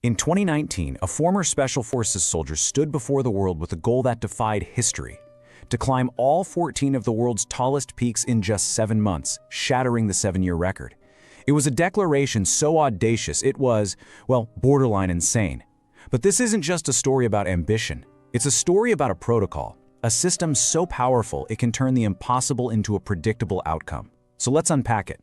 In 2019, a former Special Forces soldier stood before the world with a goal that defied history: to climb all 14 of the world's tallest peaks in just 7 months, shattering the 7-year record. It was a declaration so audacious it was, well, borderline insane. But this isn't just a story about ambition. It's a story about a protocol, a system so powerful it can turn the impossible into a predictable outcome. So let's unpack it.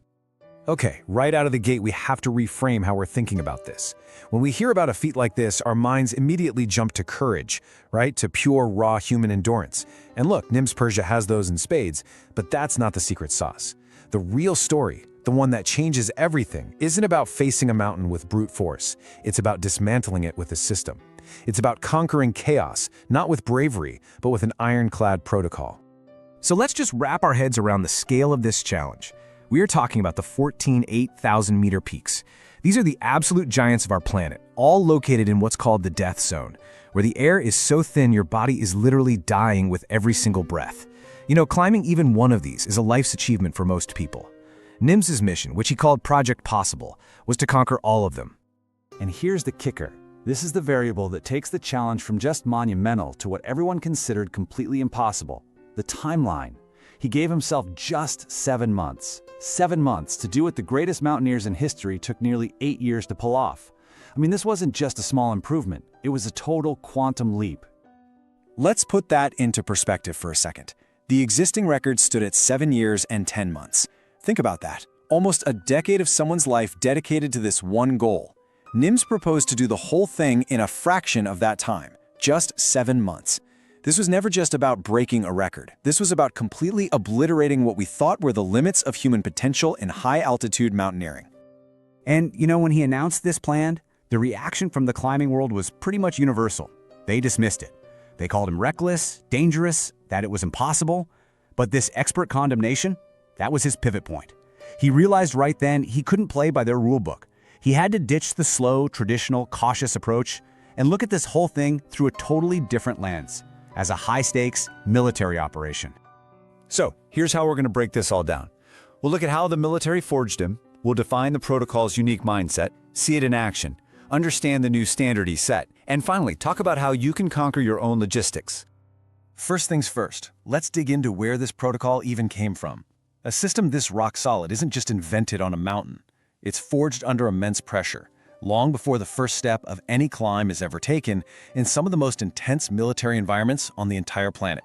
Okay, right out of the gate, we have to reframe how we're thinking about this. When we hear about a feat like this, our minds immediately jump to courage, right? To pure, raw human endurance. And look, Nims Purja has those in spades, but that's not the secret sauce. The real story, the one that changes everything, isn't about facing a mountain with brute force. It's about dismantling it with a system. It's about conquering chaos, not with bravery, but with an ironclad protocol. So let's just wrap our heads around the scale of this challenge. We are talking about the 14 8,000-meter peaks. These are the absolute giants of our planet, all located in what's called the death zone, where the air is so thin your body is literally dying with every single breath. You know, climbing even one of these is a life's achievement for most people. Nims's mission, which he called Project Possible, was to conquer all of them. And here's the kicker. This is the variable that takes the challenge from just monumental to what everyone considered completely impossible: the timeline. He gave himself just 7 months. 7 months to do what the greatest mountaineers in history took nearly 8 years to pull off. I mean, this wasn't just a small improvement. It was a total quantum leap. Let's put that into perspective for a second. The existing record stood at 7 years and 10 months. Think about that. Almost a decade of someone's life dedicated to this one goal. Nims proposed to do the whole thing in a fraction of that time, just 7 months. This was never just about breaking a record. This was about completely obliterating what we thought were the limits of human potential in high-altitude mountaineering. And, you know, when he announced this plan, the reaction from the climbing world was pretty much universal. They dismissed it. They called him reckless, dangerous, that it was impossible. But this expert condemnation, that was his pivot point. He realized right then he couldn't play by their rulebook. He had to ditch the slow, traditional, cautious approach and look at this whole thing through a totally different lens, as a high-stakes military operation. So, here's how we're going to break this all down. We'll look at how the military forged him, we'll define the protocol's unique mindset, see it in action, understand the new standard he set, and finally, talk about how you can conquer your own logistics. First things first, let's dig into where this protocol even came from. A system this rock-solid isn't just invented on a mountain. It's forged under immense pressure, long before the first step of any climb is ever taken, in some of the most intense military environments on the entire planet.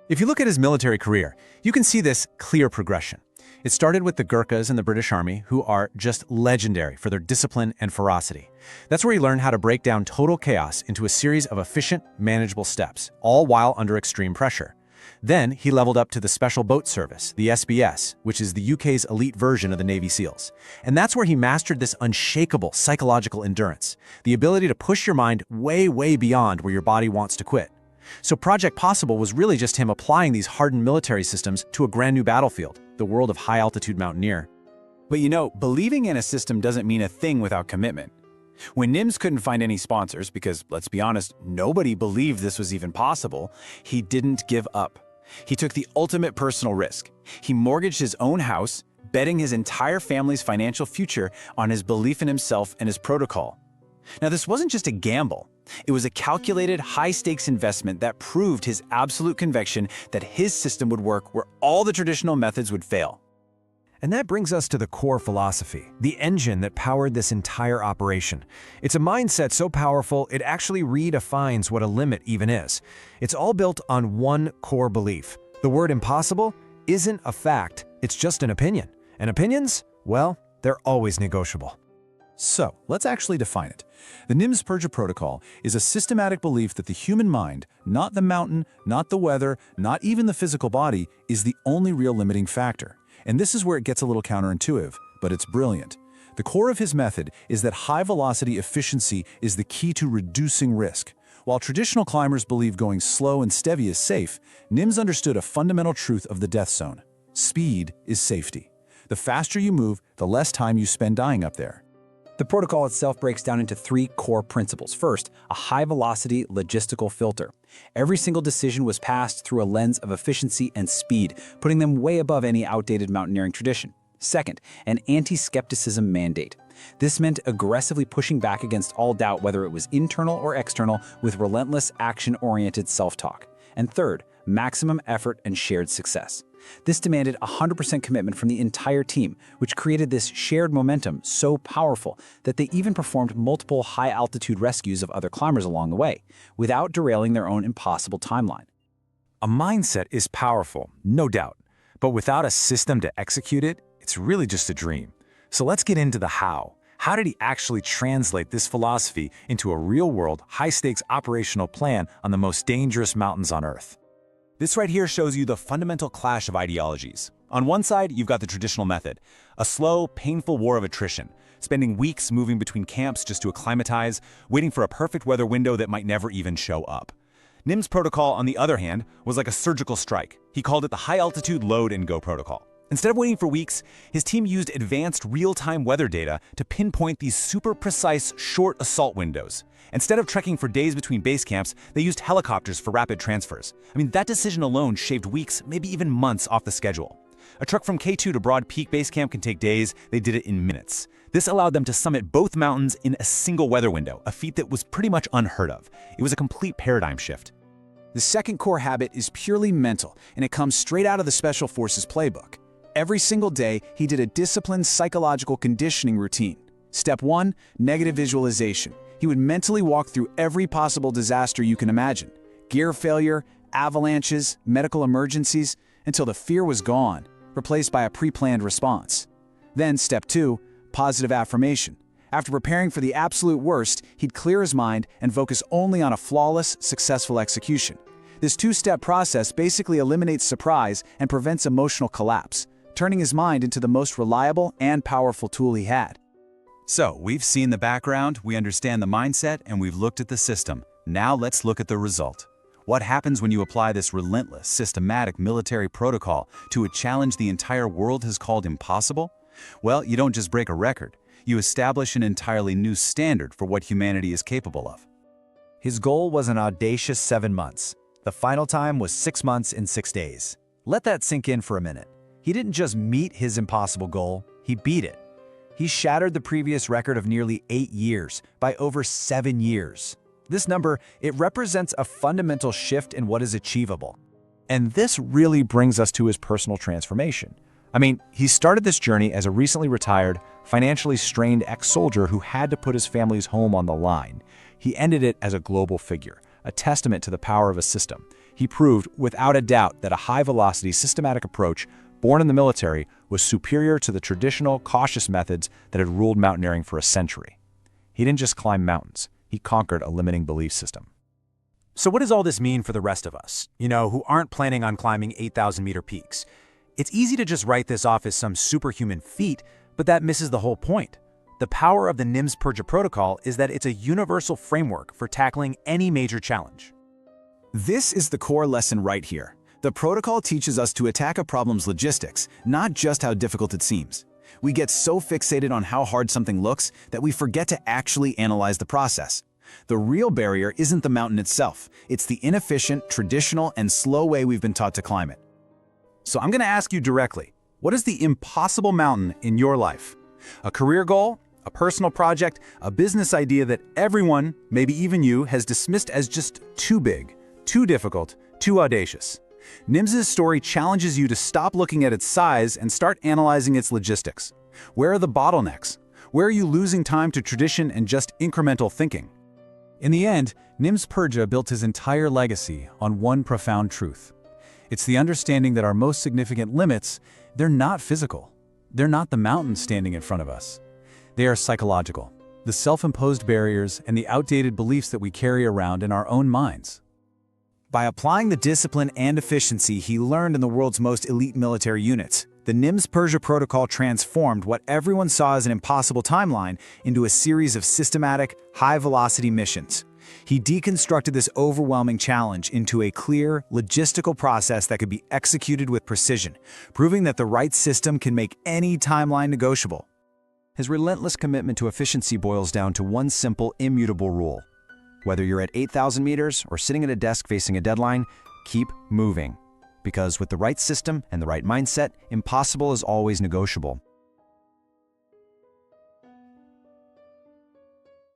If you look at his military career, you can see this clear progression. It started with the Gurkhas in the British Army, who are just legendary for their discipline and ferocity. That's where he learned how to break down total chaos into a series of efficient, manageable steps, all while under extreme pressure. Then he leveled up to the Special Boat Service, the SBS, which is the UK's elite version of the Navy SEALs. And that's where he mastered this unshakable psychological endurance, the ability to push your mind way, way beyond where your body wants to quit. So Project Possible was really just him applying these hardened military systems to a brand new battlefield, the world of high-altitude mountaineer. But you know, believing in a system doesn't mean a thing without commitment. When Nims couldn't find any sponsors, because let's be honest, nobody believed this was even possible, he didn't give up. He took the ultimate personal risk. He mortgaged his own house, betting his entire family's financial future on his belief in himself and his protocol. Now, this wasn't just a gamble. It was a calculated, high-stakes investment that proved his absolute conviction that his system would work where all the traditional methods would fail. And that brings us to the core philosophy, the engine that powered this entire operation. It's a mindset so powerful, it actually redefines what a limit even is. It's all built on one core belief. The word impossible isn't a fact, it's just an opinion. And opinions, well, they're always negotiable. So, let's actually define it. The Nims Purja Protocol is a systematic belief that the human mind, not the mountain, not the weather, not even the physical body, is the only real limiting factor. And this is where it gets a little counterintuitive, but it's brilliant. The core of his method is that high-velocity efficiency is the key to reducing risk. While traditional climbers believe going slow and steady is safe, Nims understood a fundamental truth of the death zone. Speed is safety. The faster you move, the less time you spend dying up there. The protocol itself breaks down into 3 core principles. First, a high-velocity logistical filter. Every single decision was passed through a lens of efficiency and speed, putting them way above any outdated mountaineering tradition. Second, an anti-skepticism mandate. This meant aggressively pushing back against all doubt, whether it was internal or external, with relentless action-oriented self-talk. And third, maximum effort and shared success. This demanded 100% commitment from the entire team, which created this shared momentum so powerful that they even performed multiple high-altitude rescues of other climbers along the way, without derailing their own impossible timeline. A mindset is powerful, no doubt, but without a system to execute it, it's really just a dream. So let's get into the how. How did he actually translate this philosophy into a real-world, high-stakes operational plan on the most dangerous mountains on Earth? This right here shows you the fundamental clash of ideologies. On one side, you've got the traditional method, a slow, painful war of attrition, spending weeks moving between camps just to acclimatize, waiting for a perfect weather window that might never even show up. Nims Protocol, on the other hand, was like a surgical strike. He called it the High-Altitude Load and Go Protocol. Instead of waiting for weeks, his team used advanced real-time weather data to pinpoint these super precise, short assault windows. Instead of trekking for days between base camps, they used helicopters for rapid transfers. I mean, that decision alone shaved weeks, maybe even months off the schedule. A trek from K2 to Broad Peak Base Camp can take days. They did it in minutes. This allowed them to summit both mountains in a single weather window, a feat that was pretty much unheard of. It was a complete paradigm shift. The second core habit is purely mental, and it comes straight out of the Special Forces playbook. Every single day, he did a disciplined psychological conditioning routine. Step 1, negative visualization. He would mentally walk through every possible disaster you can imagine. Gear failure, avalanches, medical emergencies, until the fear was gone, replaced by a pre-planned response. Then step 2, positive affirmation. After preparing for the absolute worst, he'd clear his mind and focus only on a flawless, successful execution. This two-step process basically eliminates surprise and prevents emotional collapse, turning his mind into the most reliable and powerful tool he had. So, we've seen the background, we understand the mindset, and we've looked at the system. Now let's look at the result. What happens when you apply this relentless, systematic military protocol to a challenge the entire world has called impossible? Well, you don't just break a record. You establish an entirely new standard for what humanity is capable of. His goal was an audacious 7 months. The final time was 6 months and 6 days. Let that sink in for a minute. He didn't just meet his impossible goal, he beat it. He shattered the previous record of nearly 8 years by over 7 years. This number, it represents a fundamental shift in what is achievable. And this really brings us to his personal transformation. I mean, he started this journey as a recently retired, financially strained ex-soldier who had to put his family's home on the line. He ended it as a global figure, a testament to the power of a system. He proved, without a doubt, that a high-velocity, systematic approach born in the military was superior to the traditional, cautious methods that had ruled mountaineering for a century. He didn't just climb mountains, he conquered a limiting belief system. So what does all this mean for the rest of us, who aren't planning on climbing 8,000-meter peaks? It's easy to just write this off as some superhuman feat, but that misses the whole point. The power of the Nims Purja Protocol is that it's a universal framework for tackling any major challenge. This is the core lesson right here. The protocol teaches us to attack a problem's logistics, not just how difficult it seems. We get so fixated on how hard something looks that we forget to actually analyze the process. The real barrier isn't the mountain itself. It's the inefficient, traditional, and slow way we've been taught to climb it. So I'm going to ask you directly, what is the impossible mountain in your life? A career goal, a personal project, a business idea that everyone, maybe even you, has dismissed as just too big, too difficult, too audacious. Nims's story challenges you to stop looking at its size and start analyzing its logistics. Where are the bottlenecks? Where are you losing time to tradition and just incremental thinking? In the end, Nims Purja built his entire legacy on one profound truth. It's the understanding that our most significant limits, they're not physical. They're not the mountains standing in front of us. They are psychological, the self-imposed barriers and the outdated beliefs that we carry around in our own minds. By applying the discipline and efficiency he learned in the world's most elite military units, the Nims Purja Protocol transformed what everyone saw as an impossible timeline into a series of systematic, high-velocity missions. He deconstructed this overwhelming challenge into a clear, logistical process that could be executed with precision, proving that the right system can make any timeline negotiable. His relentless commitment to efficiency boils down to one simple, immutable rule. Whether you're at 8,000 meters or sitting at a desk facing a deadline, keep moving. Because with the right system and the right mindset, impossible is always negotiable.